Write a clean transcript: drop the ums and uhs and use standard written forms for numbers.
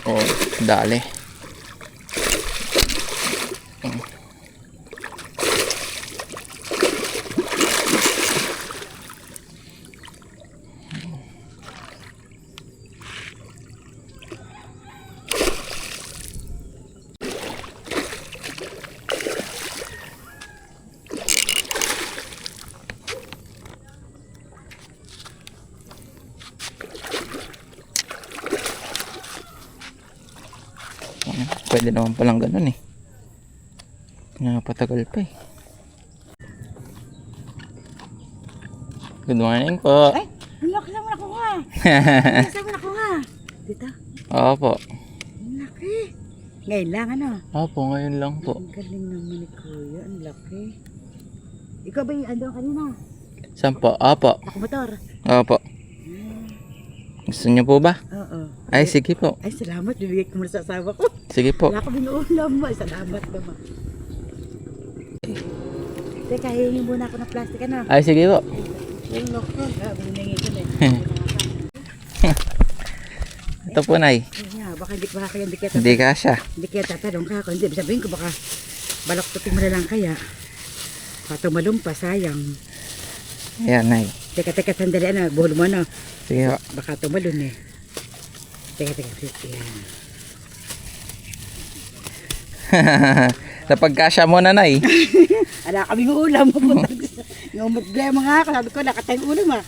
Oh, dali. Pwede naman palang ganun eh. Napatagal pa eh. Good morning po. Ay, ang laki naman ako nga. Ang naman ako nga. Dito. Opo. Ang laki. Ngayon lang ano? Opo, ngayon lang po. Ang galing naman ni Kuya. Ang laki. Ikaw ba yung andong kanina? Saan po? Opo. Nakamotor? Opo. Gusto niyo po ba? Oo. Ay, sige po. Ay, salamat. Bibigay ko muna sa asawa ko. Sige po. Wala ko binuulam mo. Salamat naman. Teka, hihingin muna ako ng plastic ano? Ay, sige po. Yung loko. Biningi ko na eh. Ito po, Nay. Baka hindi kaya Hindi kasya. Hindi kaya tatanong ka ako. Hindi, sabihin ko baka balaktutin mo na lang kaya. Patumalong pa, sayang. Ayan, Nay. Teka, sandali ano, buhol mo ano. Sige po. Baka tumalon eh. Teka. Yan. Napagkasya mo na, Nay. Ala kaming ulam. Yung problema nga ako, sabi ko, nakatayong ulam ah.